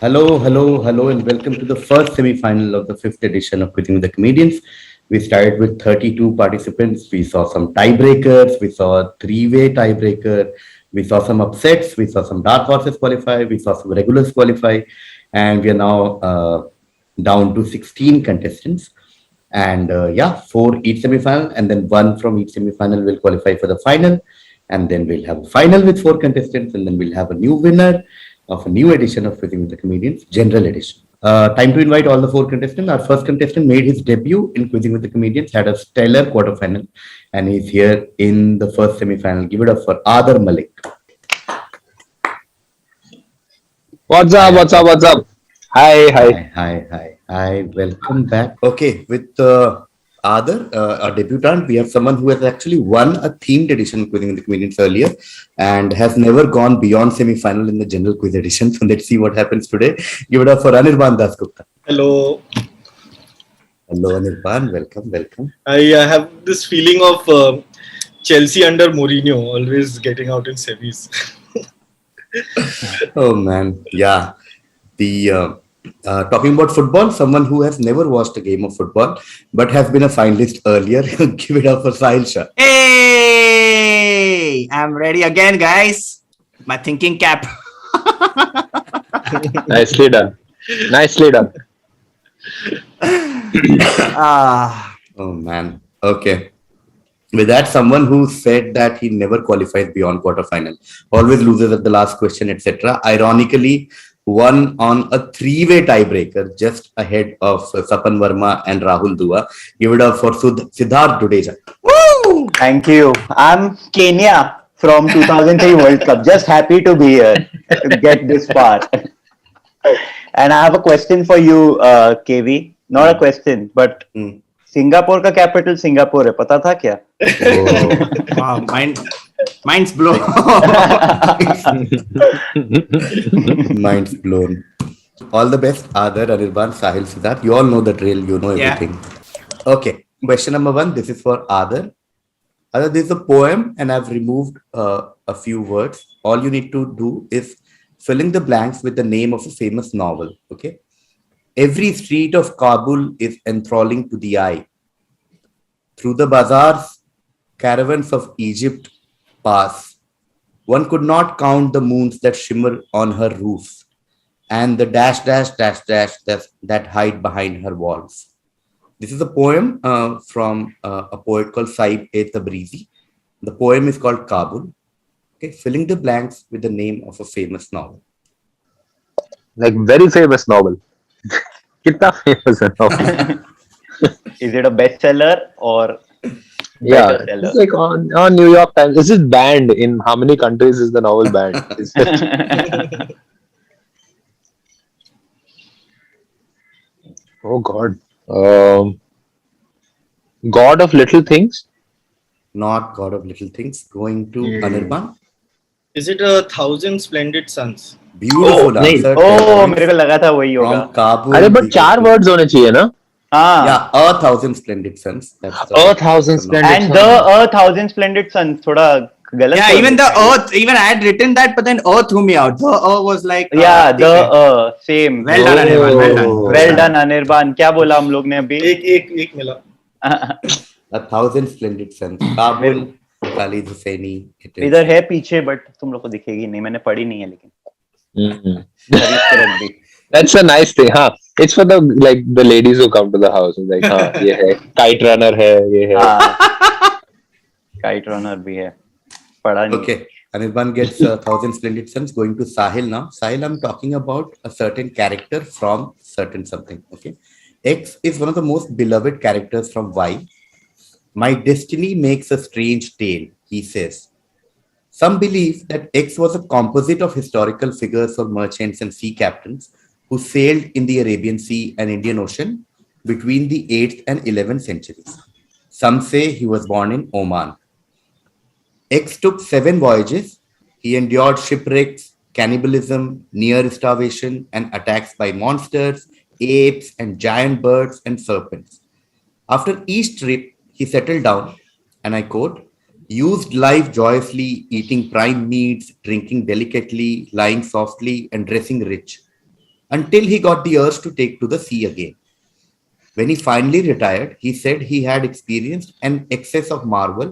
Hello, and welcome to the first semi-final of the fifth edition of KVizzing with the Comedians. We started with 32 participants. We saw some tiebreakers. We saw a three-way tiebreaker. We saw some upsets. We saw some dark horses qualify. We saw some regulars qualify, and we are now down to 16 contestants. And four each semi-final, and then one from each semi-final will qualify for the final. And then we'll have a final with four contestants, and then we'll have a new winner of a new edition of KVizzing with the Comedians, General Edition. Time to invite all the four contestants. Our first contestant made his debut in KVizzing with the Comedians, had a stellar quarterfinal, and he's here in the first semi-final. Give it up for Aadar Malik. What's up? Hi. Welcome back. Okay, with Aadar, a debutant, we have someone who has actually won a themed edition of KVizzing with the Comedians earlier and has never gone beyond semi-final in the general quiz edition. So let's see what happens today. Give it up for Anirban Dasgupta. Hello. Hello, Anirban. Welcome. I have this feeling of Chelsea under Mourinho, always getting out in semis. Oh man, yeah. The talking about football, someone who has never watched a game of football but has been a finalist earlier. Give it up for Sahil Shah. Hey, I'm ready again, guys. My thinking cap. Nicely done. Oh man. Okay. With that, someone who said that he never qualifies beyond quarterfinal, always loses at the last question, etc. Ironically, won on a three-way tiebreaker just ahead of Sapan Verma and Rahul Dua. Give it up for Siddharth Dudeja. Woo! Thank you. I'm Kenya from 2003 World Cup. Just happy to be here to get this far. And I have a question for you, KV. Not a question, but Singapore का capital Singapore है, पता था क्या? Wow, mind's blown. Mind's blown. All the best, Aadar, Anirban, Sahil, Siddharth. You all know the drill. You know everything. Yeah. Okay. Question number 1. This is for Aadar. Aadar, this is a poem, and I've removed a few words. All you need to do is fill in the blanks with the name of a famous novel. Okay. Every street of Kabul is enthralling to the eye. Through the bazaars, caravans of Egypt pass. One could not count the moons that shimmer on her roofs and the dash that hide behind her walls. This is a poem from a poet called Tabrizi. The poem is called Kabul. Okay, filling the blanks with the name of a famous novel. Like very famous novel. Kitna famous है novel? Is it a bestseller or yeah, seller? it's like on New York Times. Is it banned in how many countries is the novel banned? Oh God. God of Little Things? Not God of Little Things. Going to Anirban. Is it 1,000 Splendid Suns? Beautiful answer. मेरे को लगा था वही होगा. From Kabul. अरे but 4 words होने चाहिए ना? Yeah, 1,000 Splendid Suns. That's 1,000 Splendid And Suns. the 1,000 Splendid Suns थोड़ा गलत. Yeah, even the Earth. Even I had written that, but then Earth threw me out. The was like. Yeah, the same. Well done, Anirban. Well done, Anirban. क्या बोला हम लोग ने अभी? एक मिला. 1,000 Splendid Suns. Kabul, Khalid Hussaini. इधर है पीछे, but तुम लोग को दिखेगी नहीं. मैंने पढ़ी नहीं है लेकिन. That's a nice thing, huh? It's for the ladies who come to the house. It's like, हाँ, ये है. Kite runner है, ये है. Kite runner भी है. पढ़ा नहीं. Okay, Anirban gets 1,000 Splendid Suns. Going to Sahil now. Sahil, I'm talking about a certain character from certain something. Okay, X is one of the most beloved characters from Y. My destiny makes a strange tale, he says. Some believe that X was a composite of historical figures or merchants and sea captains who sailed in the Arabian Sea and Indian Ocean between the 8th and 11th centuries. Some say he was born in Oman. X took 7 voyages. He endured shipwrecks, cannibalism, near starvation, and attacks by monsters, apes, and giant birds and serpents. After each trip, he settled down, and I quote, used life joyously, eating prime meats, drinking delicately, lying softly, and dressing rich. until he got the urge to take to the sea again. When he finally retired, he said he had experienced an excess of marvel,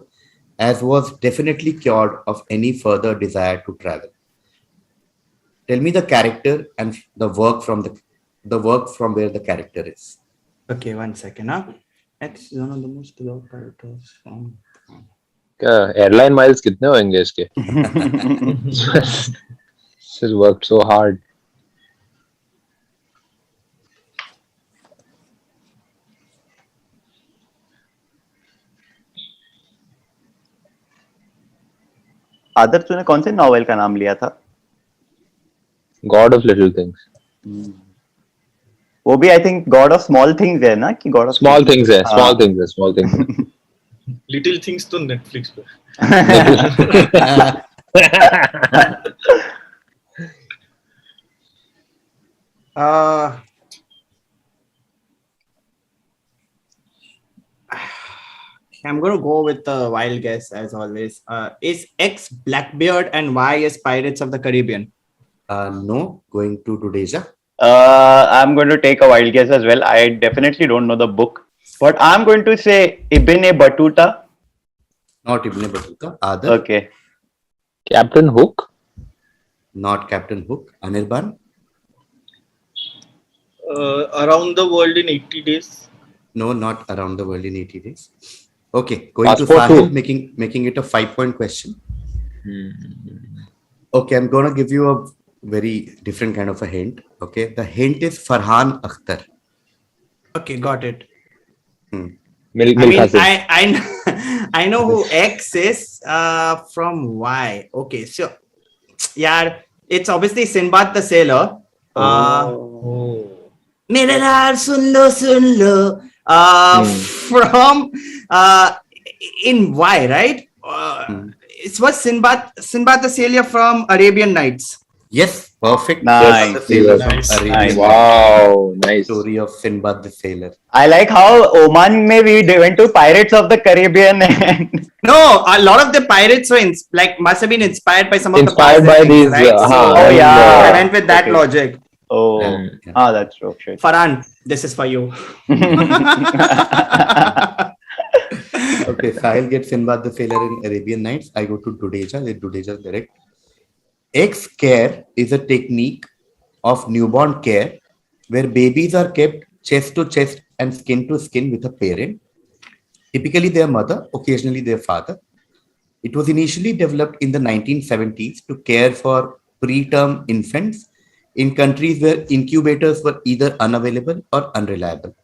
as was definitely cured of any further desire to travel. Tell me the character and the work from where the character is. Okay, 1 second. X is one of the most beloved characters from. क्या airline miles कितने होंगे इसके? She's worked so hard. आदर तूने कौन से novel का नाम लिया था? God of little things. वो भी I think God of small things है ना कि गॉड ऑफ Small things है, small things है, small things है. लिटिल थिंग्स तो नेटफ्लिक्स पे. I'm going to go with the wild guess as always. Is X Blackbeard and Y is Pirates of the Caribbean? No, going to Dudeja. I'm going to take a wild guess as well. I definitely don't know the book, but I'm going to say Ibn Battuta. Not Ibn Battuta. Aadar. Okay. Captain Hook. Not Captain Hook. Anirban. Around the world in 80 days. No, not Around the World in 80 Days. Okay, going Passport to Sahil, two. making it a 5-point question. Okay, I'm going to give you a very different kind of a hint. Okay, the hint is Farhan Akhtar. Okay, got it. Milkha Singh. I know who X is from Y. Okay, so yeah, it's obviously Sinbad the Sailor. मेरे लाल सुन लो from in Y, right? It was Sinbad the Sailor from Arabian Nights. Yes, perfect. Nice. The Sailor from Nice. Arabian Nice. Wow, nice. Story of Sinbad the Sailor. I like how Oman में we went to Pirates of the Caribbean and No, a lot of the pirates were must have been inspired by some of Inspired the by past these, right? Oh, yeah. I went with that Okay. logic. oh Yeah. that's true. Shit. Farhan, this is for you. Okay, Sahil gets Sinbad the Sailor in Arabian Nights. I go to Dudeja. Dudeja is correct. X care is a technique of newborn care where babies are kept chest to chest and skin to skin with a parent, typically their mother, occasionally their father. It was initially developed in the 1970s to care for preterm infants in countries where incubators were either unavailable or unreliable.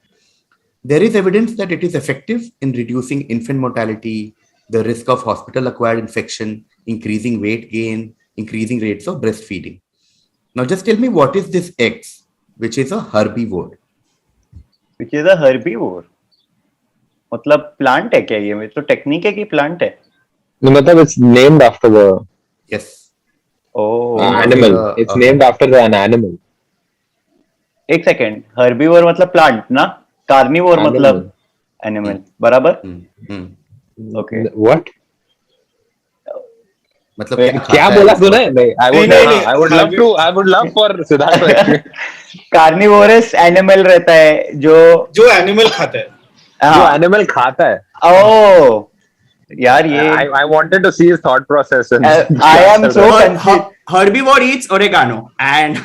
There is evidence that it is effective in reducing infant mortality, the risk of hospital-acquired infection, increasing weight gain, increasing rates of breastfeeding. Now just tell me, what is this X, which is a herbivore? Which is a herbivore. मतलब plant है क्या ये? तो technique है कि plant है? No, matlab it's named after the Yes. Oh. animal. It's named after an animal. एक second, herbivore मतलब plant ना? Carnivore Animal. मतलब animal. बराबर? Okay. What? मतलब क्या क्या बोला तूने? नहीं, नहीं, I would love for Siddharth to explain. Carnivorous animal रहता है जो एनिमल खाता है. जो animal खाता है. Oh, यार ये I wanted to see his thought process. And I am so confused. Herbivore eats oregano and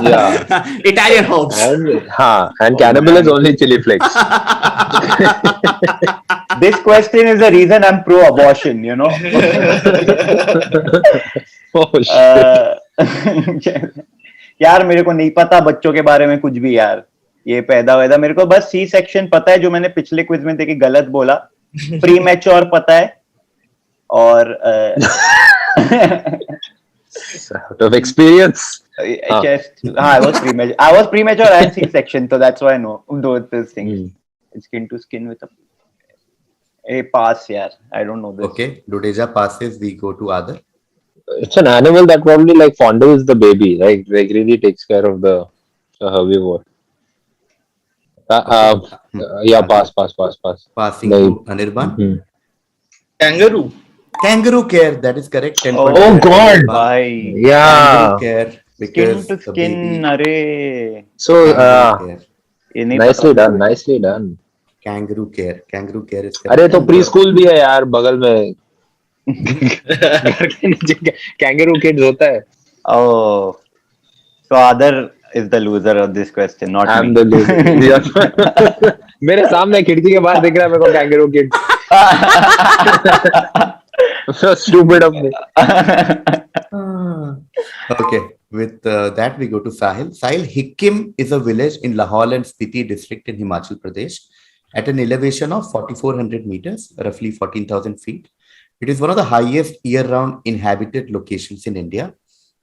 Yeah. Italian herbs. And cannibal is only chili flakes. This question is the reason I'm pro-abortion, you know. Oh shit. यार मेरे को नहीं पता बच्चों के बारे में कुछ भी यार. ये पैदा वैदा मेरे को बस सी सेक्शन पता है जो मैंने पिछले क्विज में देखी गलत बोला. प्री मैच्योर पता है और Out of experience. I was premature and C section, so that's why I know those things. Skin to skin with a pass, yeah. I don't know this. Okay, Dudeja passes. We go to Aadar. It's an animal that probably like fondles the baby, right? Like really takes care of the herbivore. Yeah, pass. Passing No. to Anirban. Kangaroo. Kangaroo care. That is correct. 10 Oh, points. God. Bye. Yeah. Kangaroo care. because Skin to the skin. baby Arey. So, kangaroo care. ये नहीं nicely पता done, nicely done. Kangaroo care is अरे correct. तो And pre the- school भी है यार बगल में. घर के नीचे कैंगरू किड्स होता है. Oh, so Aadar is the loser of this question, not I am me. The loser. मेरे सामने खिड़की के बाहर दिख रहा है मेरे को kangaroo kid. So stupid of me. Okay, with that we go to Sahil. Sahil, Hikkim is a village in Lahaul and Spiti district in Himachal Pradesh at an elevation of 4,400 meters, roughly 14,000 feet. It is one of the highest year-round inhabited locations in India,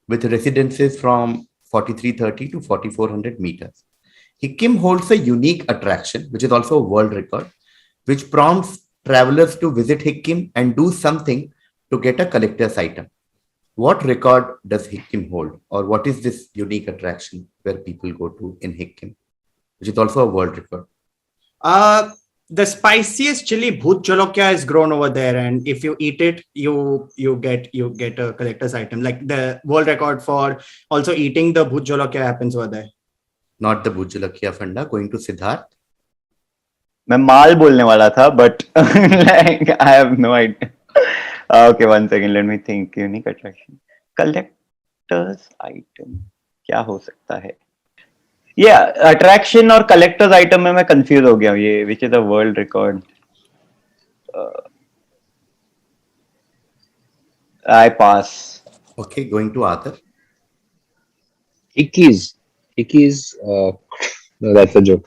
with residences from 4,330 to 4,400 meters. Hikkim holds a unique attraction, which is also a world record, which prompts travelers to visit Hikkim and do something to get a collector's item. What record does Hikkim hold, or what is this unique attraction where people go to in Hikkim, which is also a world record? The spiciest chili bhoot jolokia is grown over there, and if you eat it, you get a collector's item. Like the world record for also eating the bhoot jolokia happens over there. Not the Bujalakia Fanda, going to Siddharth. मैं माल बोलने वाला था, but like I have no idea. Okay, one second, let me think. Unique attraction, collector's item, क्या हो सकता है? Yeah, attraction और collector's item में मैं confused हो गया हूँ. ये which is a world record. I pass. Okay, going to Aadar. Hickeys. No, that's a joke.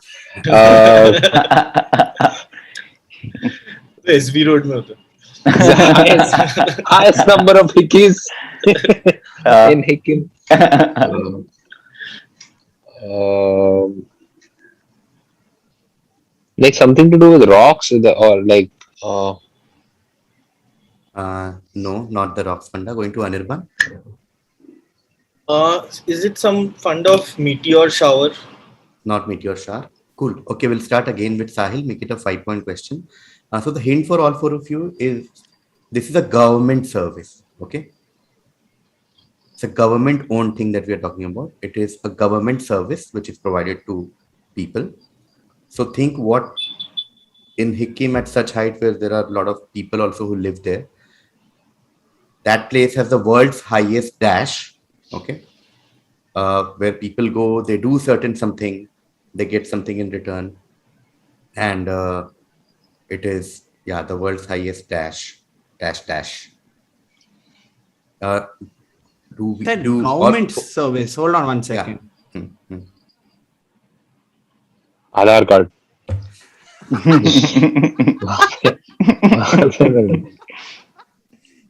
SB road में होता है. Highest number of hickeys in Hikkim. Like something to do with rocks or like No, not the Rocks Fanda, going to Anirban. Is it some fund of meteor shower? Not Meteor Shower. Cool. Okay, we'll start again with Sahil, make it a 5-point question. So the hint for all four of you is this is a government service. Okay. It's a government owned thing that we are talking about. It is a government service which is provided to people. So think what in Hikkim at such height where there are a lot of people also who live there. That place has the world's highest dash. Okay. Where people go, they do certain something, they get something in return. And it is, yeah, the world's highest dash. Do we That do government service. Hold on one second. Aadar card.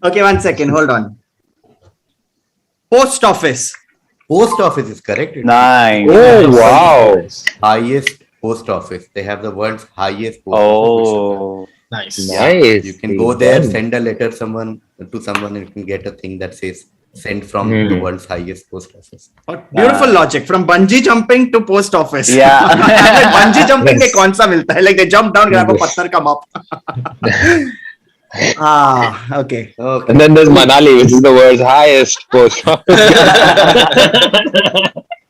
Okay, one second. Hold on. Post office. Post office is correct. It's Nice. Oh wow! highest post office. They have the world's highest post office. Oh, Nice. Nice. You can go there, send a letter to someone, and you can get a thing that says sent from the world's highest post office. What beautiful logic from bungee jumping to post office. Yeah. Like, bungee jumping में कौन सा मिलता है? Like they jump down, grab a पत्थर का mop. Okay. Okay. And then there's Manali, which is the world's highest post.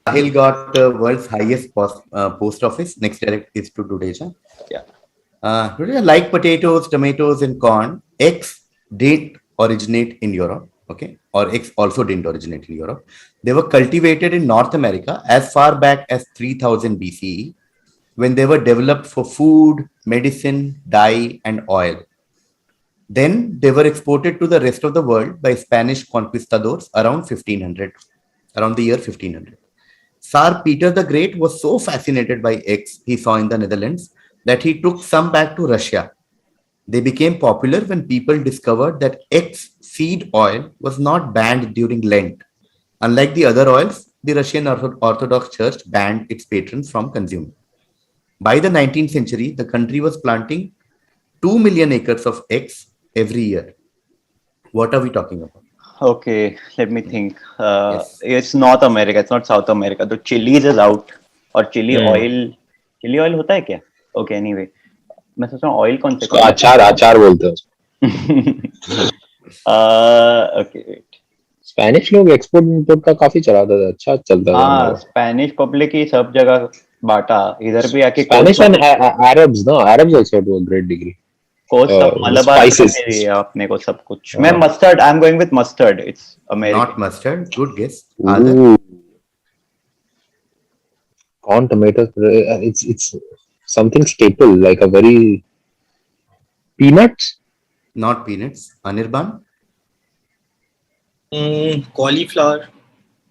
Sahil got the world's highest post office. Next direct is to Dudeja. Yeah. Dudeja, like potatoes, tomatoes, and corn, eggs didn't originate in Europe. Okay, or eggs also didn't originate in Europe. They were cultivated in North America as far back as 3000 BCE, when they were developed for food, medicine, dye, and oil. Then they were exported to the rest of the world by Spanish conquistadors around the year 1500. Tsar Peter the Great was so fascinated by eggs he saw in the Netherlands that he took some back to Russia. They became popular when people discovered that eggs seed oil was not banned during Lent. Unlike the other oils, the Russian Orthodox Church banned its patrons from consuming. By the 19th century, the country was planting 2 million acres of eggs every year. What are we talking about? Okay, let me think. Yes. It's North America, it's not South America. So chilies is out. और chili oil होता है क्या? Okay, anyway. मैं सोच रहा हूँ oil कौन से? अचार बोलते हैं. Okay, wait. स्पेनिश लोग एक्सपोर्ट इंपोर्ट का काफी चलाता था, अच्छा चलता था हाँ, उनका। स्पेनिश पब्लिक ही सब जगह बांटा, इधर भी आके Spanish and Arabs, no, Arabs also to a great degree. Coast of Malabar में Spices. भी है अपने को सब कुछ। मैं mustard, I am going with mustard, it's Not American. mustard. Good guess. Aadar. Ooh. Corn, tomatoes, it's something staple, like a very peanuts. Not peanuts. Anirban. Cauliflower.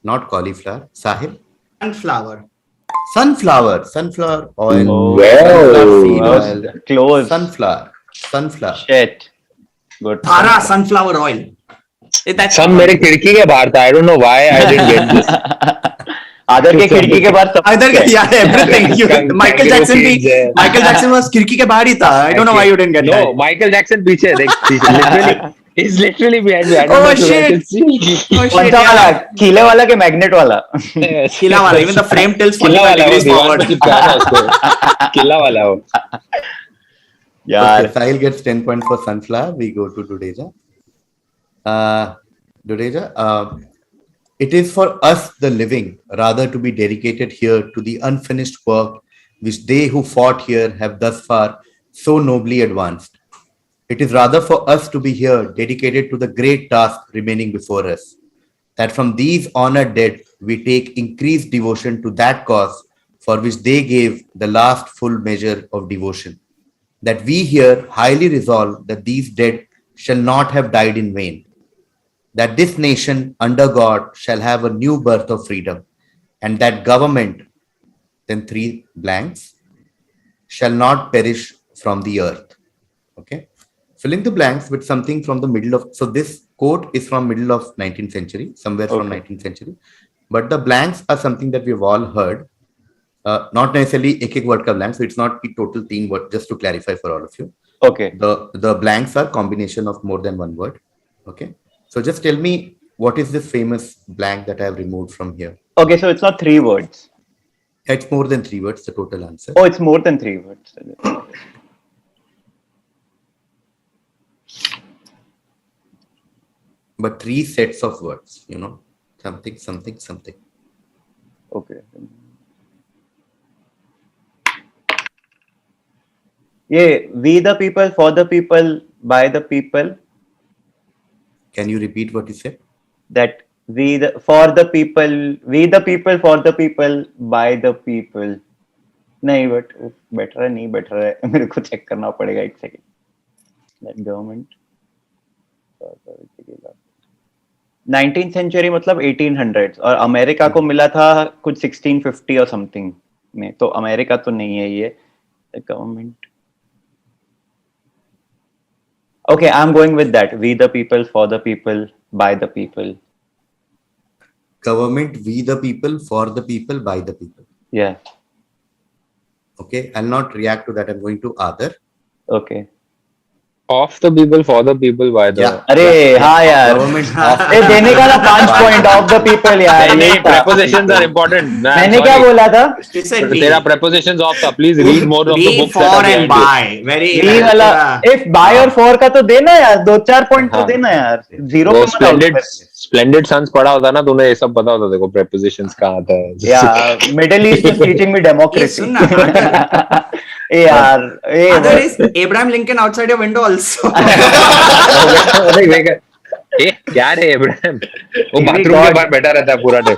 Not cauliflower. Sahil. Sunflower. Sunflower. Sunflower oil. Sunflower seed Wow. oil. Close. Sunflower. Sunflower. Shit, good. Thara sunflower oil. That's Some मेरे खिड़की के बाहर था, I don't know why I didn't get this. आदर के खिड़की के बाहर सब Either yeah, everything. Michael Jackson भी, seeds है। Michael Jackson was खिड़की के बाहर ही था. I don't know why you didn't get No, that. Michael Jackson पीछे है, देख पीछे, literally, he's literally behind me. I don't Oh, know if you guys shit. can see. Oh, कौन shit, सा yeah. वाला, खीले वाला के मैग्नेट वाला? किला वाला. Even the frame tilts किला 45 वाला वो degrees दीवार forward. पे चिपका है ना उसको, किला वाला वो। यार Okay, Sahil gets 10 points for sunflower. We go to Dudeja. Dudeja, it is for us, the living, rather to be dedicated here to the unfinished work which they who fought here have thus far so nobly advanced. It is rather for us to be here, dedicated to the great task remaining before us, that from these honored dead we take increased devotion to that cause for which they gave the last full measure of devotion. That we here highly resolve that these dead shall not have died in vain, that this nation under God shall have a new birth of freedom, and that government, then 3 blanks, shall not perish from the earth. Okay, filling the blanks with something from the middle of, so this quote is from middle of 19th century, somewhere from 19th century, but the blanks are something that we've all heard. Not necessarily ek word ka blank, so it's not the total 3 word, just to clarify for all of you. Okay, The blanks are combination of more than one word. Okay, so just tell me, what is this famous blank that I have removed from here? Okay, so it's not 3 words. It's more than 3 words, the total answer. Oh, it's more than 3 words. But 3 sets of words, you know, something, something, something. Okay. Yeah, we the people, for the people, by the people. Can you repeat what you said? That we the for the people, we the people, for the people, by the people. नहीं, but better है, नहीं better है, मेरे को check करना पड़ेगा, एक second. That government. 19th century मतलब 1800s, और अमेरिका को मिला था कुछ 1650 और समथिंग में, तो अमेरिका तो नहीं है ये government. Okay, I'm going with that. We the people, for the people, by the people. Government, we the people, for the people, by the people. Yeah. Okay, I'll not react to that. I'm going to Aadar. Okay. Of the people, for the people, by the. Yeah. अरे हाँ यार, Government of ये देने का ना 5 point of the people यार। नहीं, ये था। prepositions are important. Nah, मैंने sorry. क्या बोला था? He said we. तेरा prepositions off था. Please read more of the We, books for that are and behind by. Very. ये वाला इफ बाय और फॉर का तो देना यार, 2-4 पॉइंट तो हाँ। देना यार, it. जीरो वो पे मत आउट कर। splendid sons पढ़ा होता ना, तूने ये सब पता होता देखो prepositions कहाँ आता है. Yeah, Middle East is teaching me democracy. Yes, सुनना, यार, Other is Abraham Lincoln outside your window also. ए क्या रे इब्राहिम, वो बाथरूम के बाहर बैठा रहता है पूरा डे.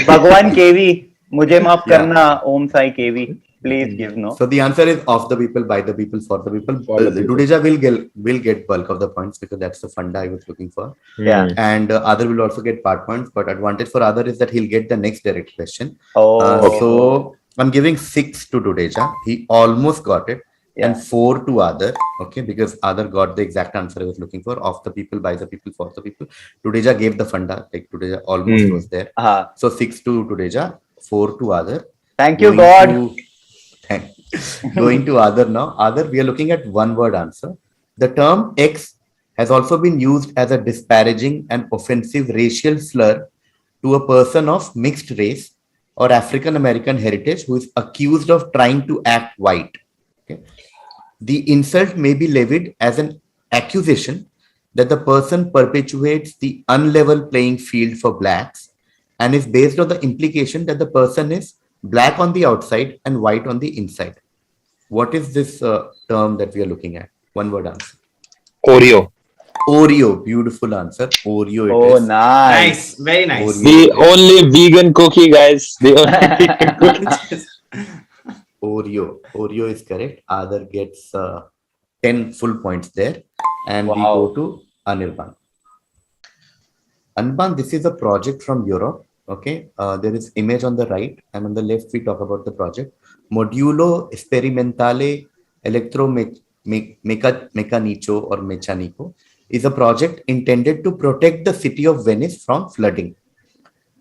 भगवान केवी, मुझे माफ करना, ओम साई केवी, please give no. So the answer is of the people, by the people, for the people. For the people. Dudeja will get bulk of the points because that's the funda I was looking for. Yeah. And Aadar will also get part points. But advantage for Aadar is that he'll get the next direct question. Oh. So I'm giving 6 to Dudeja. He almost got it. Yeah. And 4 to Aadar. Okay, because Aadar got the exact answer I was looking for. Of the people, by the people, for the people. Dudeja gave the funda. Like Dudeja almost was there. हाँ. So 6 to Dudeja, 4 to Aadar. Thank you, Going God. Going to Aadar now. Aadar, we are looking at one word answer. The term X has also been used as a disparaging and offensive racial slur to a person of mixed race or African American heritage who is accused of trying to act white. Okay. The insult may be levied as an accusation that the person perpetuates the unlevel playing field for blacks and is based on the implication that the person is black on the outside and white on the inside. What is this term that we are looking at? One word answer. Oreo. Oreo. Beautiful answer. Oreo it Oh, is. nice. Nice, very nice. Oreo. The only vegan cookie, guys. The only vegan cookie. Oreo. Oreo is correct. Aadar gets 10 full points there. And we Wow. go to Anirban. Anirban, this is a project from Europe. Okay. There is image on the right, and on the left we talk about the project. Modulo Sperimentale Electromeccanico or Meccanico is a project intended to protect the city of Venice from flooding.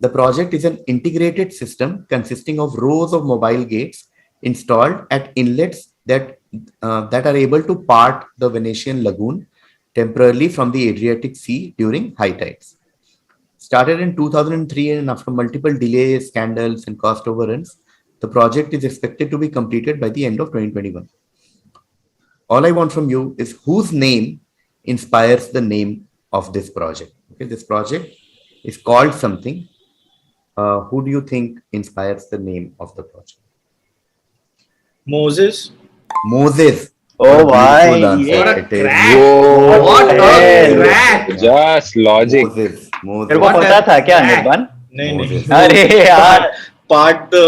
The project is an integrated system consisting of rows of mobile gates installed at inlets that are able to part the Venetian lagoon temporarily from the Adriatic Sea during high tides. Started in 2003, and after multiple delays, scandals, and cost overruns, the project is expected to be completed by the end of 2021. All I want from you is whose name inspires the name of this project. Okay, this project is called something. Who do you think inspires the name of the project? Moses. Moses. Oh, What a why? beautiful answer What a it is. crack. Whoa. What a hell? crack. Just logic. Moses. तेरे को What a पता था क्या crack. निर्बान? नहीं नहीं. Moses. अरे यार. Part the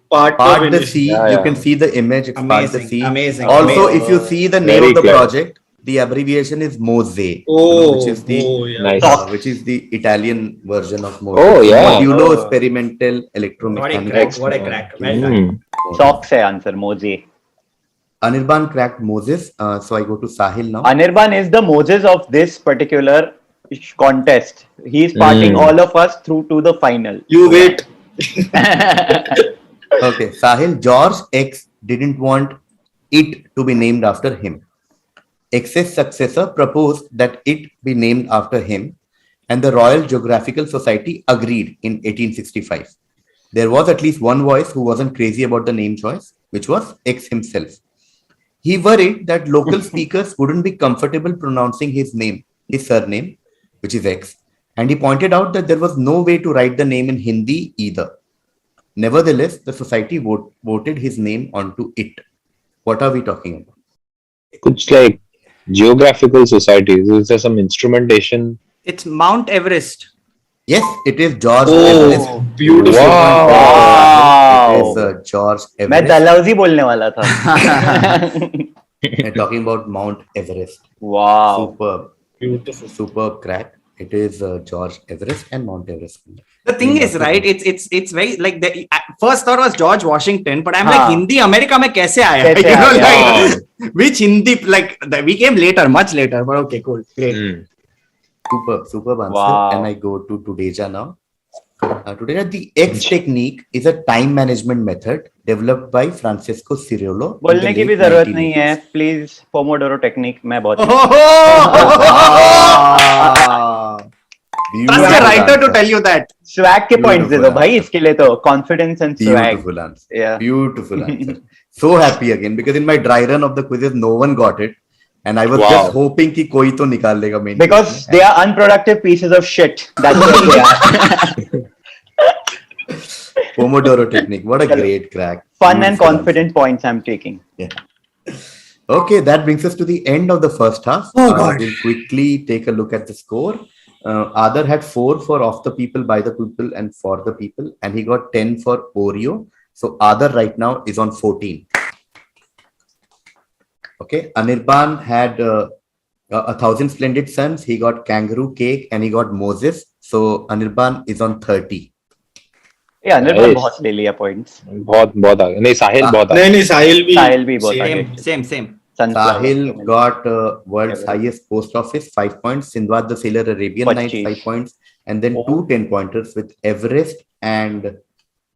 Part the Venice. sea. Yeah, You yeah. can see the image. It's part the Amazing, sea. amazing, Also, amazing. if you see the name Very of the clever. project, the abbreviation is Mose, Oh, which is the yeah. Nice. which is the Italian version of Mose. Oh, yeah. Modulo Oh. Experimental What a Electromechanical. crack. What a crack. Well done. Socks है answer. Moses. Anirban cracked Moses. So I go to Sahil now. Anirban is the Moses of this particular contest. He is parting all of us through to the final. You wait. Okay, Sahil, George X didn't want it to be named after him. X's successor proposed that it be named after him, and the Royal Geographical Society agreed in 1865. There was at least one voice who wasn't crazy about the name choice, which was X himself. He worried that local speakers wouldn't be comfortable pronouncing his name, his surname, which is X, and he pointed out that there was no way to write the name in Hindi either. Nevertheless, the society voted his name onto it. What are we talking about? It's like geographical societies. Is there some instrumentation? It's Mount Everest. Yes, it is George Oh, Everest. beautiful. Wow. It is Wow. George मैं Everest. दलहौजी बोलने वाला था. We're talking about Mount Everest. Wow. Superb, Beautiful. superb crack. It is George Everest and Mount Everest. The thing is, right? It's very like the first thought was George Washington, but I'm हाँ. like Hindi America में कैसे आया? कैसे You know, आ गया? like which Hindi like we came later, much later, but okay, cool, great. Superb answer. Wow. And I go to Tudeja now. Tudeja, the X technique is a time management method developed by Francisco Cirillo. in the बोलने की भी late जरूरत 1980s. नहीं है. Please, Pomodoro technique. मैं बहुत. Beautiful Trust a writer to answer. tell you that. Swag के points दे दो Beautiful भाई इसके लिए तो confidence and swag. Beautiful answer. Yeah. Beautiful answer. So happy again because in my dry run of the quizzes, no one got it. And I was Wow. just hoping कि कोई तो निकाल लेगा main Because quiz में. they are unproductive pieces of shit. That's what they are. Pomodoro technique. What a great crack. Fun and Beautiful confident points I'm taking. answer. Yeah. Okay, that brings us to the end of the first half. Oh, God. We'll quickly take a look at the score. Aadar had 4 for Of the People, By the People, and For the People, and he got 10 for Oreo. So Aadar right now is on 14. Okay, Anirban had 1,000 Splendid Suns. He got Kangaroo Cake and he got Moses. So Anirban is on 30. Yeah, Anirban Nice. बहुत ले लिया points. बहुत आगे नहीं साहिल बहुत आगे. नहीं साहिल भी. साहिल भी बहुत Same. आगे. Same. Sunflower. Sahil got world's Everest. highest post office, 5 points. Sindbad the Sailor Arabian Nights, 5 25. points. And then Oh. 2 10-pointers with Everest and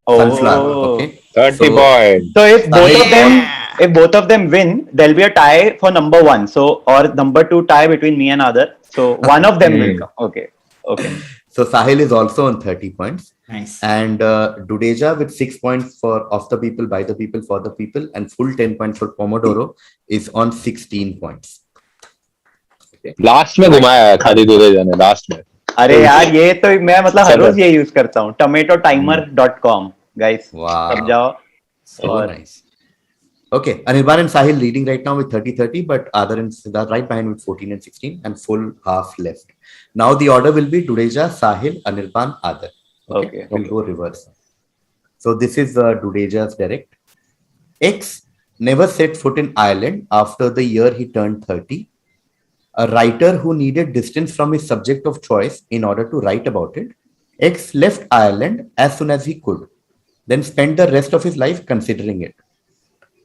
Oh. Sunflower. Okay. 30 So- points. So Sahil- if both of them win, there'll be a tie for number 1. So or number 2 tie between me and Aadar. So one of them will come. Okay. So Sahil is also on 30 points. Nice. And Dudeja with 6 points for Of the People, By the People, For the People, and full 10 points for Pomodoro is on 16 points. Last में घुमाया है खादी दूधे जाने last में. अरे यार ये तो मैं मतलब हर रोज ये यूज करता हूँ. tomatotimer.com guys. Wow. सब जाओ. So nice. Okay, Anirban and Sahil leading right now with 30-30, but Aadar and Siddharth right behind with 14 and 16 and full half left. Now the order will be Dudeja, Sahil, Anirban, Aadar. Okay. We'll go reverse. So this is Dudeja's direct. X never set foot in Ireland after the year he turned 30. A writer who needed distance from his subject of choice in order to write about it. X left Ireland as soon as he could, then spent the rest of his life considering it.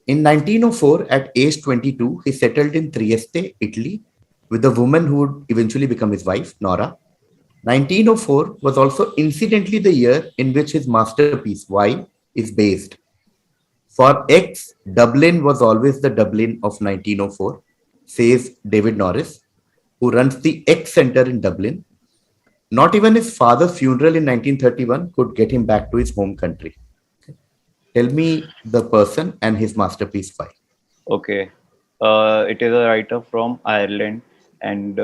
In 1904, at age 22, he settled in Trieste, Italy, with a woman who would eventually become his wife, Nora. 1904 was also incidentally the year in which his masterpiece, Y, is based. For X, Dublin was always the Dublin of 1904, says David Norris, who runs the X Center in Dublin. Not even his father's funeral in 1931 could get him back to his home country. Tell me the person and his masterpiece why. Okay. It is a writer from Ireland and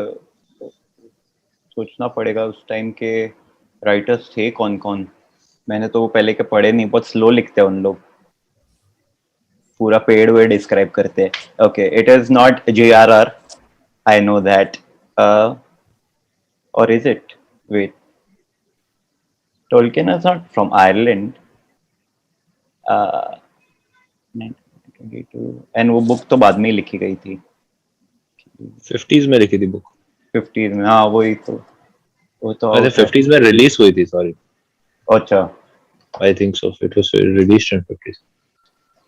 सोचना पड़ेगा उस time के writers थे कौन कौन. मैंने तो वो पहले के पढ़े नहीं. बहुत स्लो लिखते हैं उन लोग. पूरा पेड़ वेड़ डिस्क्राइब करते हैं. Okay. It is not JRR. I know that. Or is it? Wait. Tolkien is not from Ireland. 1922. And वो बुक तो बाद में ही लिखी गई थी. 50s में लिखी थी बुक. 50s में. हाँ वही तो. वो तो अरे 50s में रिलीज हुई थी. सॉरी. अच्छा. I think so. It was released in 50s.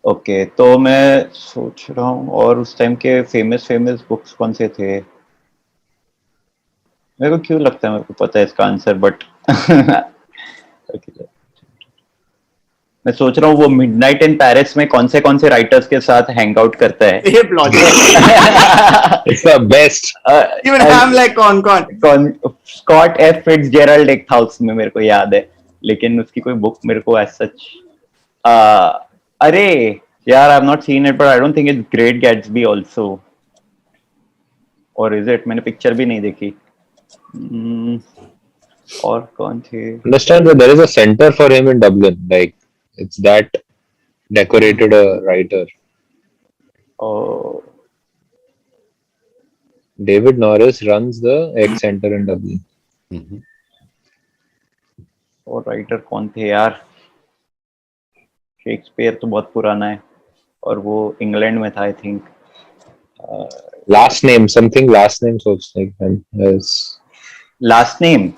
Okay. तो मैं सोच रहा हूँ और उस टाइम के फेमस बुक्स कौन से थे. मेरे को क्यों लगता है मेरे को पता है इसका आंसर बट मैं सोच रहा हूँ वो मिडनाइट इन पेरिस में कौन से राइटर्स के साथ हैंग आउट करता है. It's the best. Even I'm like कौन स्कॉट एफ फिट्जजेराल्ड एक था उसमें मेरे को याद है. लेकिन उसकी कोई बुक मेरे को एज सच. अरे यार I have not seen it but I don't think it's great Gatsby also. और इज इट. मैंने पिक्चर भी नहीं देखी. और कौन थे. Understand that there is a center for him in Dublin. Like it's that decorated a writer. Oh. David Norris runs the X Center in Dublin. और writer कौन थे यार. शेक्सपियर तो बहुत पुराना है और वो इंग्लैंड में था आई थिंक. Last name सोच like last name.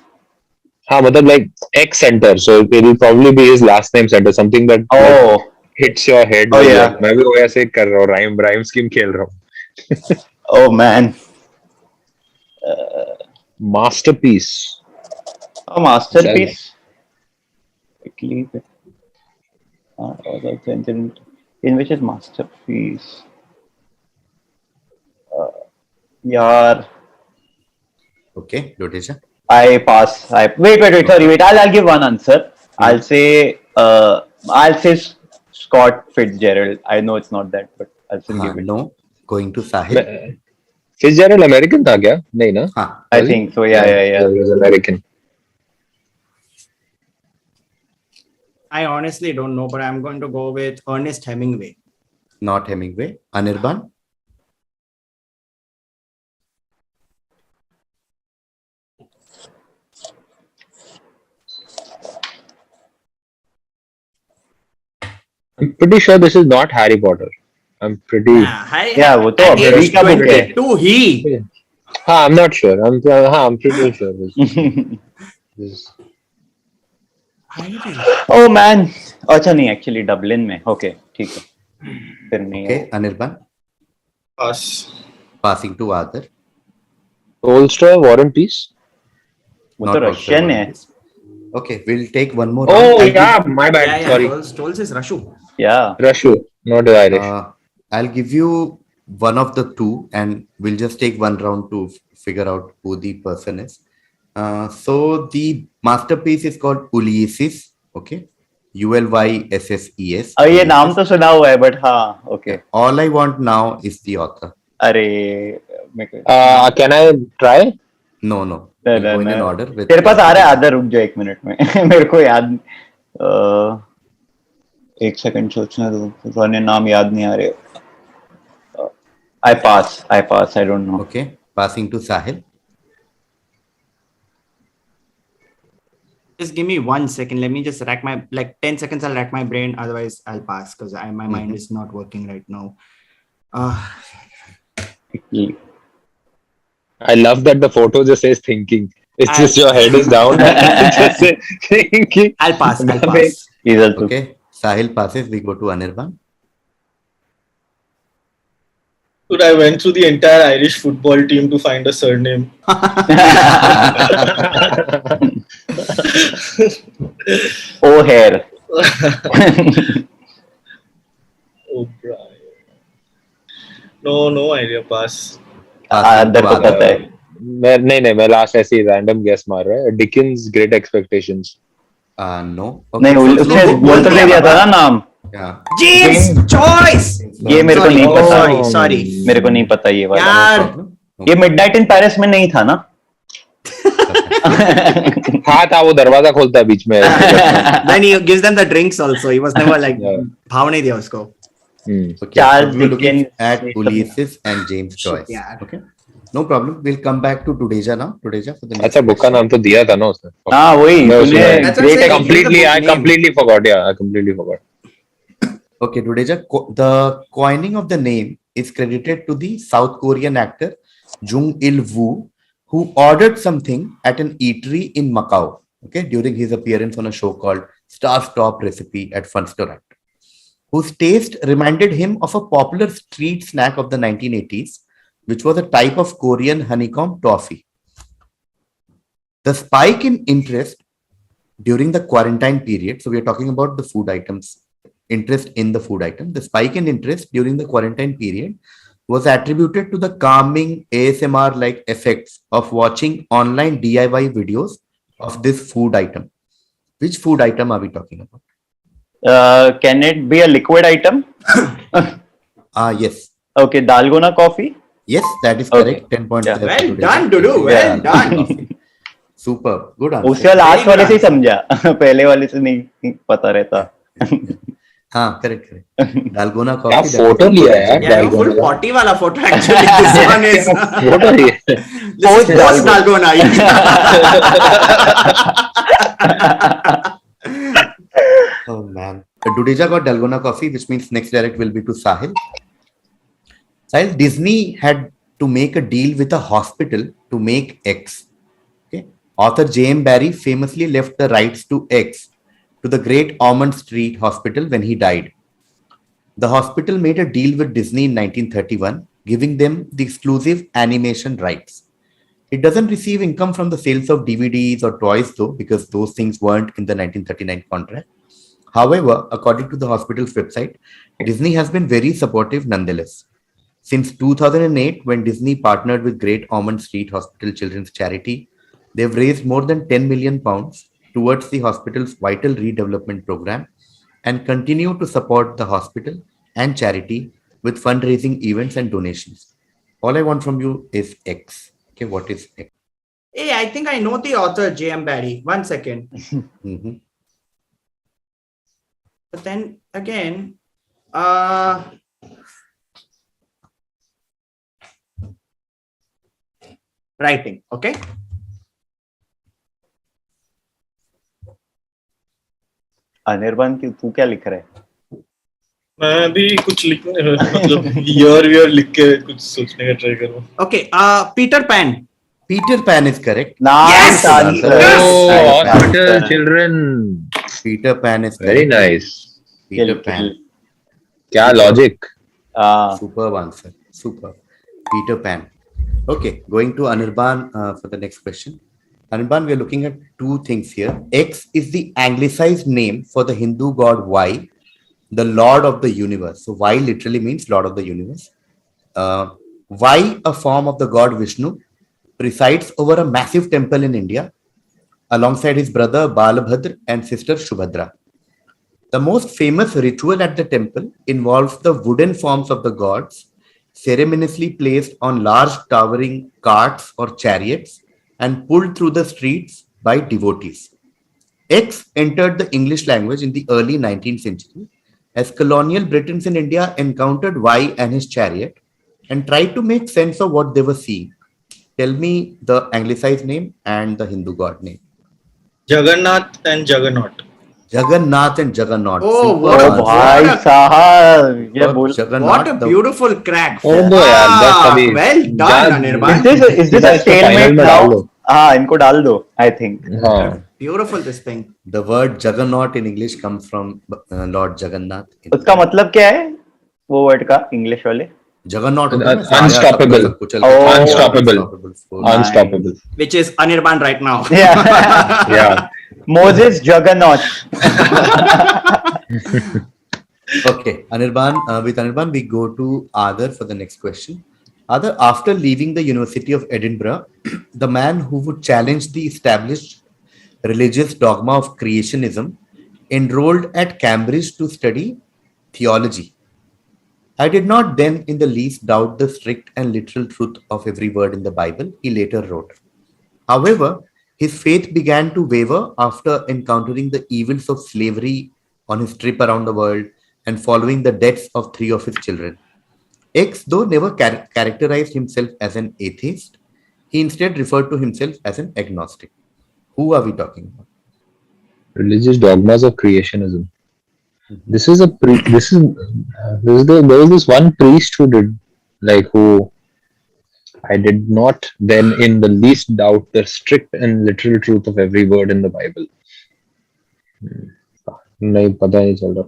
हाँ मतलब like X Center, so it will probably be his last name center, something that hits your head. Oh yeah. Like, मैं भी वो ऐसे कर रहा हूँ. rhyme scheme खेल रहा हूँ. Oh man. Masterpiece. A masterpiece. In which is masterpiece. यार. Okay, Dudeja. I pass. Wait. Sorry. Wait. I'll give one answer. I'll say Scott Fitzgerald. I know it's not that, but I'll still give it. No. Going to Sahil. Fitzgerald American था क्या? नहीं ना? हाँ. I think so. Yeah. He was American. I honestly don't know, but I'm going to go with Ernest Hemingway. Not Hemingway. Anirban. I'm pretty sure this is not Harry Potter. I'm pretty. Yeah, वो तो अभी का book है. To he. हाँ, I'm not sure. I'm pretty sure. This. Oh man. अच्छा नहीं actually Dublin में. Okay, ठीक है. फिर नहीं. Okay, Anirban. Pass. Passing to Aadar. Tolstoy, War and Peace. वो तो Russian है. Okay, we'll take one more. Oh yeah, my bad. Yeah, Sorry. Stolz is Rushu. Yeah. Rushu, not Irish. I'll give you one of the two, and we'll just take one round to figure out who the person is. So the masterpiece is called Ulysses. Okay, ULYSSES. ये नाम तो सुना हुआ है, but हाँ, okay. All I want now is the author. अरे मेरे को Can I try? No. We'll go in an order. With तेरे पास आ रहा है आदर, रुक जाओ 1 मिनट में. मेरे को याद 1 सेकंड सोचने दो, पुराने नाम याद नहीं आ रहे. I pass. I don't know. Okay, passing to Sahil. Just give me 1 second. Let me just rack my 10 seconds. I'll rack my brain. Otherwise, I'll pass because my mind is not working right now. I love that the photo just says thinking. It's just your head is down. It just says thinking. I'll pass. He's also Okay, Sahil passes. We go to Anirban. Dude, I went through the entire Irish football team to find a surname. O'Hare. O'Brien. No idea. Pass. आदर को पता है. मैं last ऐसे ही random guess मार रहा है. Dickens Great Expectations. No. नहीं उसने बोल तो दे दिया था ना नाम. Yeah. James Joyce. ये मेरे को नहीं पता. Sorry. मेरे को नहीं पता ये वाला. यार. ये मिडनाइट इन पेरिस में नहीं था ना? था वो दरवाजा खोलता है बीच में. Then he gives them the drinks also. He was never like भाव नहीं दिया उसको. Okay, Charles so we're looking Dickens at Ulysses and James Joyce. Yeah. Okay, no problem. We'll come back to Tudeja now. Tudeja for the next. अच्छा book का नाम तो दिया था ना उसने. हाँ वही. That's what I'm saying. I completely forgot. Yeah, I completely forgot. Okay, Tudeja. The coining of the name is credited to the South Korean actor Jung Il-woo, who ordered something at an eatery in Macau. Okay, during his appearance on a show called Star's Top Recipe at Funster Act, whose taste reminded him of a popular street snack of the 1980s, which was a type of Korean honeycomb toffee. The spike in interest during the quarantine period, so we are talking about the food items, interest in the food item. The spike in interest during the quarantine period was attributed to the calming ASMR-like effects of watching online DIY videos of this food item. Which food item are we talking about? Can it be a liquid item? Yes. Okay, dalgona coffee. Yes, that is correct. Okay. 10 points. Yeah. left Well to done, Tudeja. Dudu. Well done. Super. Good answer. उसका last वाले से ही समझा. पहले वाले से नहीं पता रहता. हाँ, correct. Dalgona क्या coffee. फोटो लिया है Yeah, no, full potty वाला photo actually. This one is photo ही है. post Dalgona. Oh man. Tudeja got Dalgona coffee, which means next direct will be to Sahil. Sahil, Disney had to make a deal with a hospital to make X. Okay. Author J.M. Barrie famously left the rights to X to the Great Ormond Street Hospital when he died. The hospital made a deal with Disney in 1931, giving them the exclusive animation rights. It doesn't receive income from the sales of DVDs or toys though, because those things weren't in the 1939 contract. However, according to the hospital's website, Disney has been very supportive nonetheless. Since 2008, when Disney partnered with Great Ormond Street Hospital Children's Charity, they've raised more than £10 million towards the hospital's vital redevelopment program and continue to support the hospital and charity with fundraising events and donations. All I want from you is X. Okay, what is X? Hey, I think I know the author J.M. Barrie. 1 second. But then again, writing. Okay. Anirban की तू क्या लिख रहा है? मैं भी कुछ लिखने मतलब ईयर लिख के कुछ सोचने का ट्राई करूँ. Okay. Peter Pan. Peter Pan is correct. Nice Yes! answer. Oh, Nice hospital answer. children. Peter Pan is Very correct. nice. Peter Pan. क्या logic? Superb answer. Super. Peter Pan. Okay, going to Anirban for the next question. Anirban, we are looking at two things here. X is the anglicized name for the Hindu god Y, the Lord of the Universe. So Y literally means Lord of the Universe. Y, a form of the god Vishnu, presides over a massive temple in India alongside his brother Balabhadra and sister Shubhadra. The most famous ritual at the temple involves the wooden forms of the gods ceremoniously placed on large towering carts or chariots and pulled through the streets by devotees. X entered the English language in the early 19th century as colonial Britons in India encountered Y and his chariot and tried to make sense of what they were seeing. Tell me the anglicized name and the Hindu god name. Jagannath and Juggernaut. Jagannath and Juggernaut. Oh, Superb what O a answer. भाई what a साहब ये Superb. बोल what a Jagannath. beautiful crack. छोड़ दो यार, बस Ah, अभी well done, जा- Anirban. is this a इसको final stalemate में डाल now? दो। हाँ इनको डाल दो I think. हाँ, Beautiful this thing. The word Juggernaut in English comes from Lord Jagannath. उसका मतलब क्या है वो वर्ड का इंग्लिश वाले? Juggernaut होता है ना, साया Unstoppable. सब कुचल के Oh. Unstoppable. force. unstoppable. Which is Anirban right now. Yeah. Yeah. Moses Juggernaut. Okay, Anirban. With Anirban, we go to Aadar for the next question. Aadar, after leaving the University of Edinburgh, the man who would challenge the established religious dogma of creationism enrolled at Cambridge to study theology. I did not then in the least doubt the strict and literal truth of every word in the Bible, he later wrote. However, his faith began to waver after encountering the evils of slavery on his trip around the world and following the deaths of 3 of his children. X, though never characterized himself as an atheist, he instead referred to himself as an agnostic. Who are we talking about? Religious dogmas of creationism. This is there was this one priest who did, like, who I did not then in the least doubt the strict and literal truth of every word in the Bible. नहीं पता नहीं चल रहा.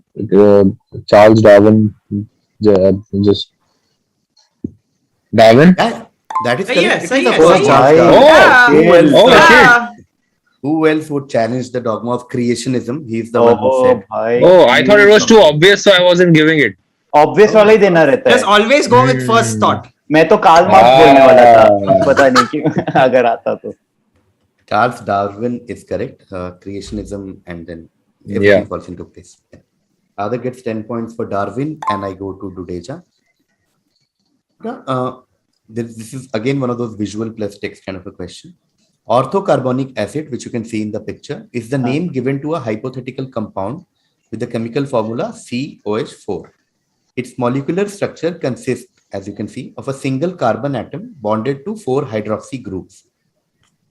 Charles Darwin, just Darwin. That is correct. Yes, It is, yes, of course, yes. Charles Oh, Darwin. Yeah. Who else? Ah, Who else would challenge the dogma of creationism? He is the one who Oh said. भाई. Oh, I thought it was too obvious, so I wasn't giving it. Obvious वाला ही देना रहता just है. always go with first thought. मैं तो Karl Marx बोलने वाला था. Ah. पता नहीं क्यों अगर आता तो. Charles Darwin is correct. Creationism and then everything Yeah. falls into place. Yeah. Other gets 10 points for Darwin, and I go to Dudeja. This is again one of those visual plus text kind of a question. Orthocarbonic acid, which you can see in the picture, is the name given to a hypothetical compound with the chemical formula COH4. Its molecular structure consists, as you can see, of a single carbon atom bonded to 4 hydroxy groups.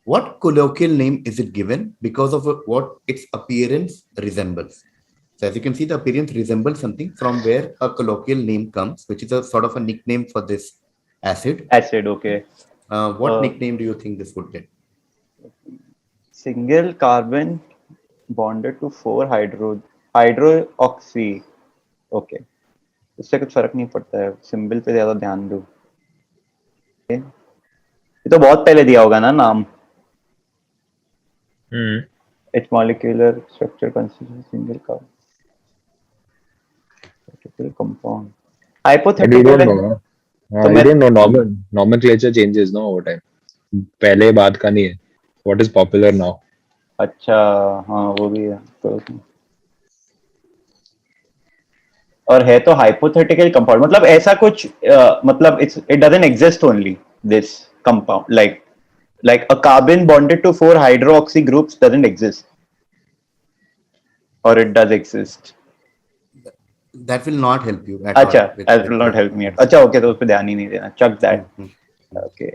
What colloquial name is it given because of what its appearance resembles? So as you can see, the appearance resembles something from where a colloquial name comes, which is a sort of a nickname for this acid. Acid, okay. What nickname do you think this would get? Single carbon bonded to 4 hydroxy. Okay. इससे कुछ फर्क नहीं पड़ता है. Symbol पे ज्यादा ध्यान दो. Okay. ये तो बहुत पहले दिया होगा ना नाम. Its molecular structure consists of single carbon compound. But you Hypothetical. don't know. तो You मैं- don't know. Nomenclature changes no over time. पहले बात का नहीं है. What is popular now? अच्छा हाँ वो भी है. तो और है तो hypothetical compound मतलब ऐसा कुछ मतलब it doesn't exist only this compound like a carbon bonded to 4 hydroxy groups doesn't exist or it does exist. That will not help you at अच्छा all. that will not help me. अच्छा okay तो उस पे ध्यान ही नहीं देना. Chuck that. Okay.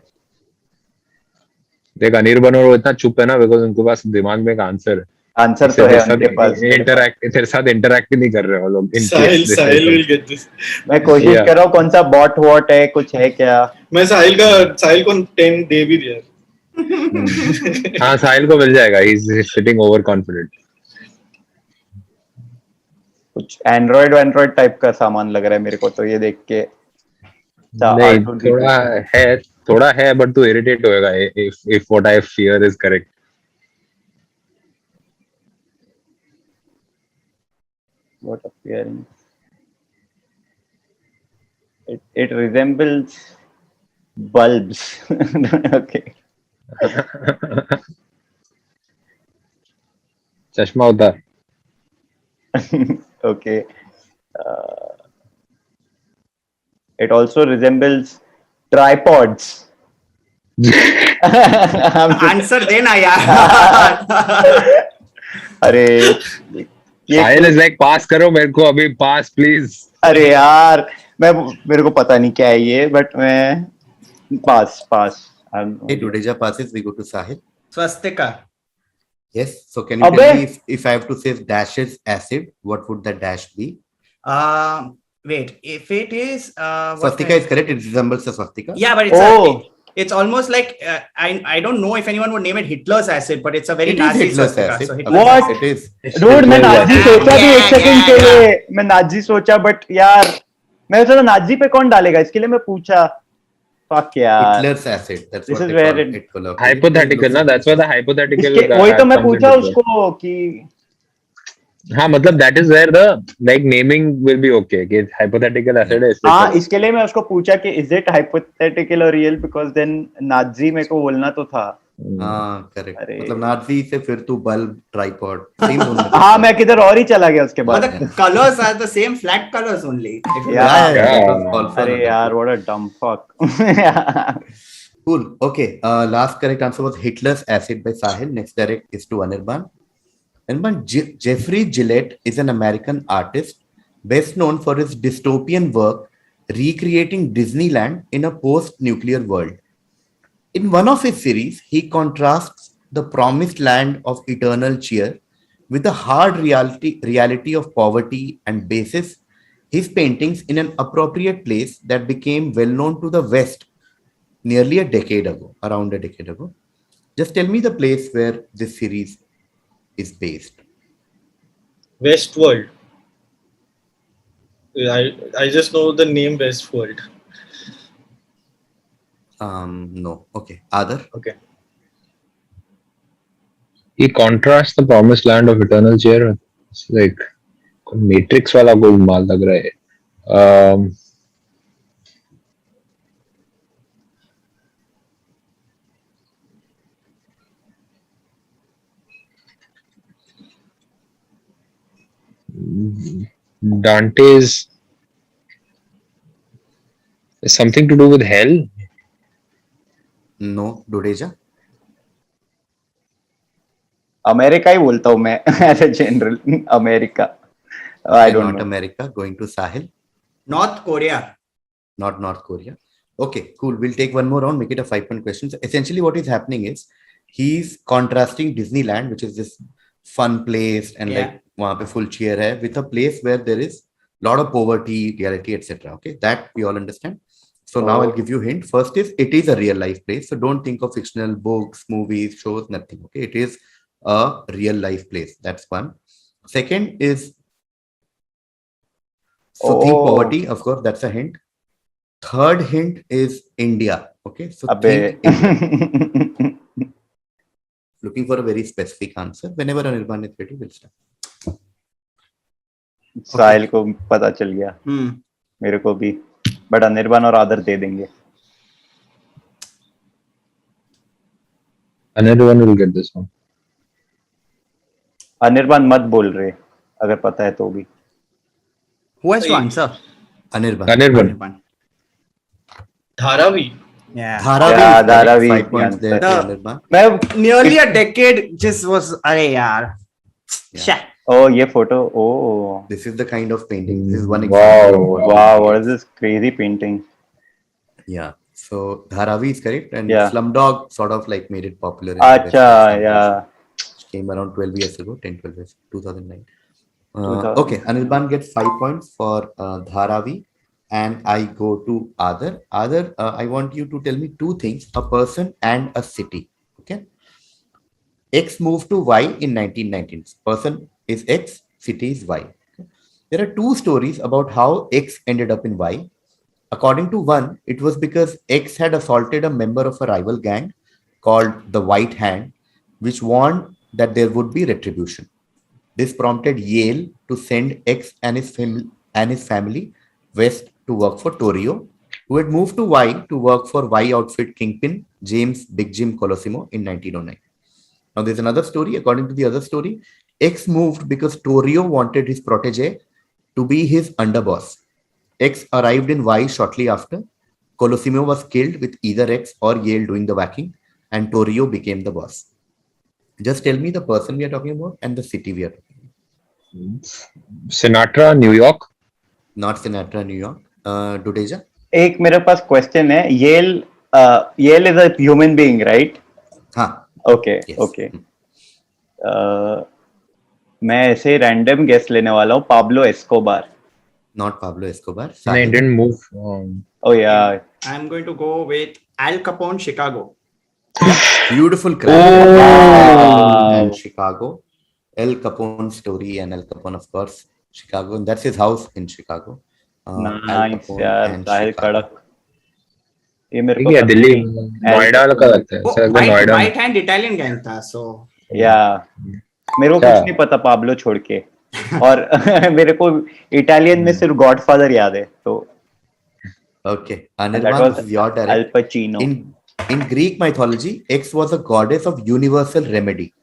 देख अनिर्बन और वो इतना चुप है ना बिकॉज उनके पास दिमाग में एक आंसर है. आंसर तो है उनके पास. तेरे साथ इंटरैक्ट नहीं कर रहे वो लोग. Sahil will get this. मैं कोशिश Yeah. कर रहा हूँ कौन सा बॉट वॉट है कुछ है क्या. मैं साहिल को 10 दे भी दिया. हाँ साहिल को मिल जाएगा. He is sitting over confident. कुछ एंड्रॉइड टाइप का सामान लग रहा है मेरे को तो ये देख के. नहीं थोड़ा है बट तू इरिटेट होएगा if what I fear is correct. What appearance? It resembles bulbs. Okay. चश्मा उतार. Okay. It also resembles tripods. Answer देना यार. अरे ये Sahil is like, pass करो मेरे को अभी, pass please. अरे यार मेरे को पता नहीं क्या है ये, बट मैं पास. Hey, Dudeja passes. We go to Sahil. Swastika. Yes. So can you tell me if I have to say dashes acid, what would the dash be? Wait, if it is Swastika is correct. It resembles a swastika. Yeah, but it's almost like I don't know if anyone would name it Hitler's acid, but it's a very Nazi Hitler's swastika. acid. So What? It is. Dude, मैं Nazi सोचा भी एक second के लिए. मैं Nazi सोचा, but यार मैं सोचा नाजी पे कौन डालेगा, इसके लिए मैं पूछा. Fuck यार. Hitler's acid. That's This what is they where call it- it. colloquially. Hypothetical ना, that's why the hypothetical. वही तो मैं comes पूछा into play. उसको कि हाँ मतलब that is where the like naming will be okay. कि hypothetical acid है. इसलिए हाँ, इसके लिए मैं उसको पूछा कि is it hypothetical or real, because then Nazi मेरे को बोलना तो था. हाँ, correct. अरे. मतलब नाजी से फिर तू बल्ब ट्राइपॉड सेम दोनों. हाँ, मैं किधर और ही चला गया उसके but बाद. the colors are the same flat colors only. Yeah. that was also अरे another यार, clue. what a dumb fuck. Cool. Okay. Last correct answer was Hitler's acid by Sahil. Next direct is to Anirban. Anirban, Jeffrey Gillette is an American artist best known for his dystopian work recreating Disneyland in a post-nuclear world. In one of his series, he contrasts the promised land of eternal cheer with the hard reality of poverty and bases his paintings in an appropriate place that became well known to the West nearly around a decade ago. Just tell me the place where this series is based. Westworld. I just know the name Westworld. No. Okay. Aadar? Okay. He contrasts the promised land of eternal cheer. It's like Matrix वाला कोई माल लग रहा है. Dante's is something to do with hell. No. Dudeja? America ही बोलता हूँ मैं as a general. America. I don't Not know. America. Going to Sahil? North Korea. Not North Korea. Okay, cool. We'll take one more round, make it a 5-point question. So essentially, what is happening is he's contrasting Disneyland, which is this fun place and like वहाँ पे full cheer है, with a place where there is a lot of poverty, reality, etc. Okay, that we all understand. So now I'll give you a hint. First is it is a real life place. So don't think of fictional books, movies, shows, nothing. Okay, it is a real life place. That's one. Second is think poverty. Of course, that's a hint. Third hint is India. Okay, so think India. Looking for a very specific answer. Whenever Anirban is ready, we'll start. साहिल को पता चल गया. मेरे को भी, but Anirban और आदर दे देंगे. Anirban will get this one. Anirban मत बोल रहे अगर पता है तो भी. Who has to answer? Anirban. Dharavi. Yeah. Dharavi. 5 points there to Anirban. मैं Nearly a decade just was. अरे यार. Yeah. Oh, ये photo. Oh. This is the kind of painting. This is one example. Wow, what is this crazy painting? Yeah. So Dharavi is correct, and Yeah. Slumdog sort of like made it popular. in Acha, West. yeah. Came around 12 years ago, 12 years, 2009. 2000. Okay, Anirban gets 5 points for Dharavi, and I go to Aadar. Aadar, I want you to tell me two things: a person and a city. Okay. X moved to Y in 1919. Person is X, city is Y. Okay? There are two stories about how X ended up in Y. According to one, it was because X had assaulted a member of a rival gang called the White Hand, which warned that there would be retribution. This prompted Yale to send X and his family west to work for Torrio, who had moved to Y to work for Y outfit kingpin James Big Jim Colosimo in 1909. Now there's another story. According to the other story, X moved because Torrio wanted his protege to be his underboss. X arrived in Y shortly after. Colosimo was killed with either X or Yale doing the whacking, and Torrio became the boss. Just tell me the person we are talking about and the city we are talking about. Sinatra, New York. Not Sinatra, New York. Dudeja? एक मेरे पास question है. Yale is a human being, right? हाँ. Okay okay. मैं ऐसे random guess लेने वाला हूँ. Pablo Escobar. Not Pablo Escobar. They Sahil. didn't move. Oh yeah. I'm going to go with Al Capone, Chicago. Beautiful crack. Wow. And Chicago. El Capone story and El Capone, of course, Chicago. And that's his house in Chicago. Al Nice Capone यार. and Sahil Chicago. कड़क. ये मेरे को ठीक है, पता दिल्ली नहीं. नोएडा का लगता है. Oh, sir Noida. right hand Italian gang था, so या मेरे को क्या? कुछ नहीं पता पाब्लो छोड़ के. और मेरे को इटालियन में सिर्फ गॉडफादर याद है. तो Okay. that Anirban, was this is your Al direct. Pacino. In Greek mythology, X was a goddess of universal remedy.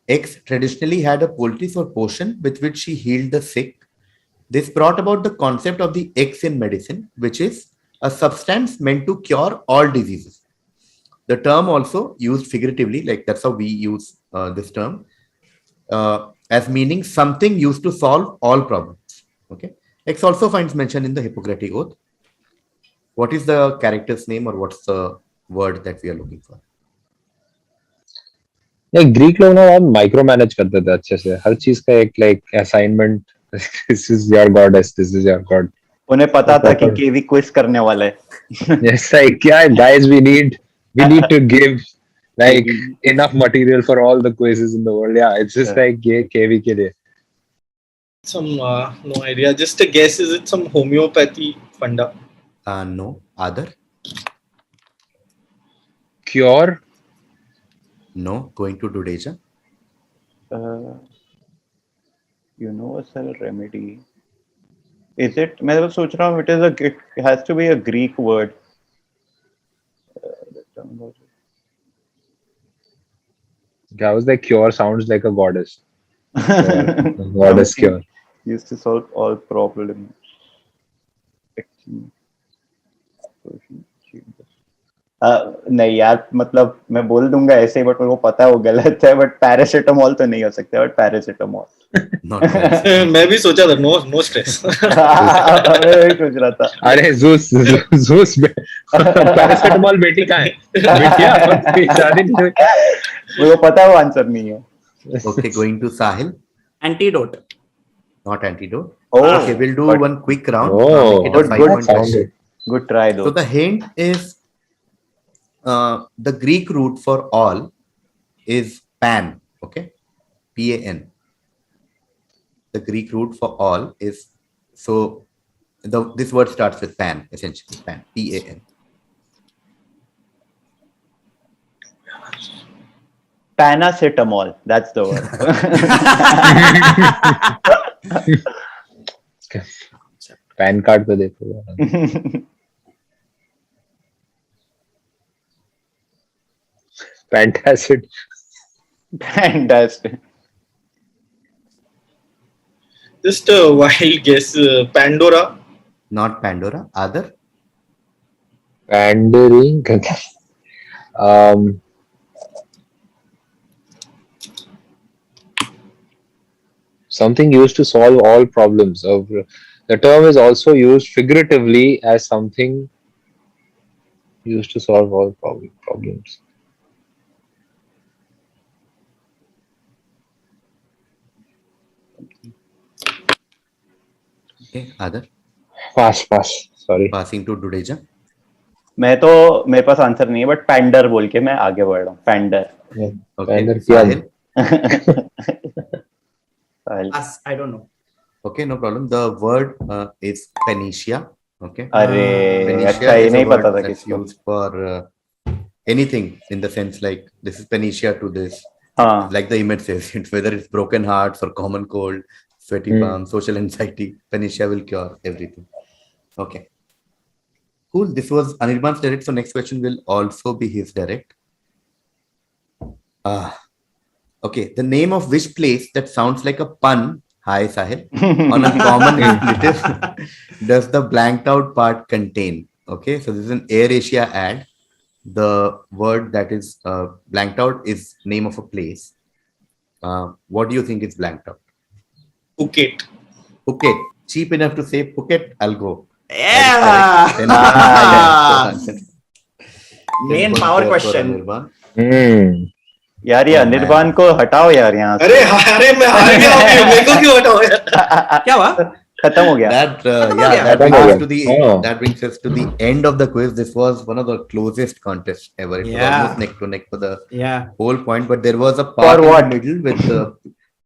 X traditionally had a poultice or potion with which she healed the sick. This brought about the concept of the X in medicine, which is a substance meant to cure all diseases. The term also used figuratively, like that's how we use this term, as meaning something used to solve all problems. Okay. X also finds mention in the Hippocratic Oath. What is the character's name or what's the word that we are looking for? नहीं, Greek लोग ना बहुत micro manage करते थे अच्छे से. हर चीज का एक like assignment. This is your goddess, this is your God. उन्हें पता था कि केवी क्विज करने वाला है. Yes, like yeah, guys, we need to give like enough material for all the quizzes in the world. Yeah, it's just like ये KV के लिए. Some no idea. Just a guess. Is it some homeopathy funda? No. Aadar? Cure. No. Going to Dudeja? Universal remedy. Is it? मैं तो सोच रहा हूँ it has to be a Greek word. I was like cure sounds like a goddess. Goddess cure. Used to solve all problems. नहीं यार, मतलब मैं बोल दूंगा ऐसे, बट मेरे को पता है वो गलत है. बट पैरासिटामोल तो नहीं हो सकता. But paracetamol. मैं भी सोचा था. No stress. मैं सोच रहा था. अरे जूस पैरासिटामोल बेटी कहाँ है? बेटिया शादी नहीं. मेरे को पता है वो आंसर नहीं है. Okay, going to Sahil. Antidote. Not antidote. Oh, Okay, we'll do one quick round. Oh, Make it a good, 5-point good. question. Good try though. So the hint is the Greek root for all is pan. Okay, Pan. The Greek root for all is, so this word starts with pan, essentially pan. Pan. Paracetamol. That's the word. Pan card पे देखो. Fantastic. Fantastic. Just a wild guess. Pandora. Not Pandora. Aadar? Pandering. Something used to solve all problems. The term is also used figuratively as something used to solve all problems. Okay, Aadar? Pass. Sorry. Passing to Dudeja. मेरे पास answer नहीं है, but pander बोल के मैं आगे बढ़ रहा हूँ. Pander. Okay, Pander Sahil? I don't know. Okay, no problem. The word is Phoenicia. Okay. अरे Phoenicia अच्छा, ये is a नहीं word पता था that's किसको. used for anything in the sense like this is Phoenicia to this. हाँ. Like the image says, whether it's broken hearts or common cold, sweaty palms, social anxiety, Phoenicia will cure everything. Okay. Cool. This was Anirban's direct. So next question will also be his direct. Okay. The name of which place that sounds like a pun Hi, Sahil. On a common expletive, does the blanked out part contain? Okay, so this is an Air Asia ad. The word that is blanked out is name of a place. What do you think is blanked out? Phuket. Phuket. Cheap enough to say Phuket, I'll go. Yeah. That is correct. 10 points. Main 10 points power there for question. Anirban. यार ये Oh, Anirban को हटाओ यार यहाँ से. अरे मैं हार गया हूँ, मेरे को क्यों हटाओ यार? क्या हुआ? खत्म हो गया. That brings us to the end of the quiz. This was one of the closest contests ever. It was almost neck to neck for the whole point, but there was a part in the middle with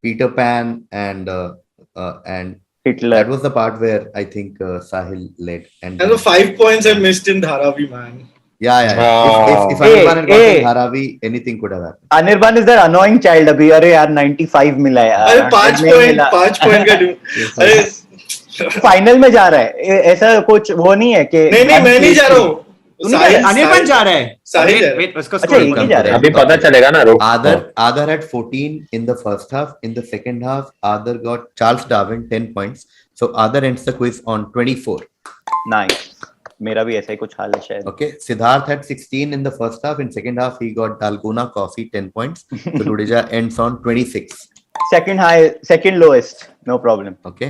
Peter Pan and Hitler. That was the part where I think Sahil led. And the 5 points I missed in Dharavi, man. Yeah. If Anirban had gotten Dharavi, anything could have happened. Anirban is that annoying child. अभी अरे यार 95 मिला यार. अरे 5 point का दूँ. अरे final में जा रहा है. ऐसा कुछ वो नहीं है कि नहीं मैं नहीं जा रहा हूँ. अनिर्बान जा रहा है. अभी पता चलेगा ना. Aadar had 14 in the first half. In the second half, Aadar got Charles Darwin 10 points. So Aadar ends the quiz on 24. Nice. मेरा भी ऐसा ही कुछ हाल है शायद. Okay, Siddharth had 16 in the first half. In second half, he got Dalgona Coffee 10 points. So Dudeja ends on 26. Second lowest. No problem. Okay.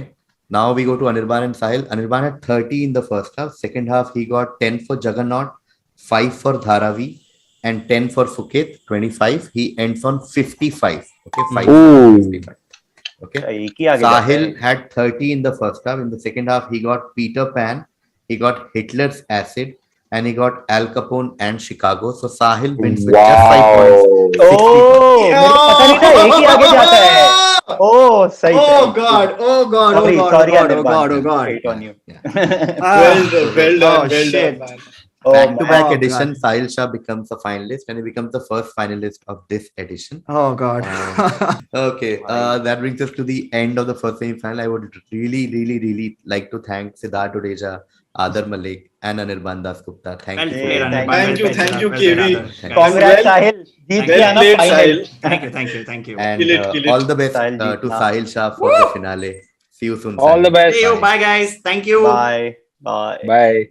Now we go to Anirban and Sahil. Anirban had 30 in the first half. Second half, he got 10 for Juggernaut, 5 for Dharavi, and 10 for Phuket, 25. He ends on 55. Okay, 5 for 55. Okay. Sahil had 30 in the first half. In the second half, he got Peter Pan, he got Hitler's Acid, and he got Al Capone and Chicago. So Sahil wins with just 5 points. सही. Oh God. Sorry, Anirban. Hate on you. Well done, man. Back-to-back edition, Sahil Shah becomes a finalist, and he becomes the first finalist of this edition. Oh God. Okay, that brings us to the end of the first semi-final. I would really like to thank Siddharth Dudeja, Aadar Malik, and Anirban Dasgupta. Thank you. Thank you, KV. Congrats, Sahil. Well played, Sahil. Thank you. And Kill it. all the best to Sahil Shah for the finale. See you soon. All the best. See you. Bye, guys. Thank you. Bye. Bye.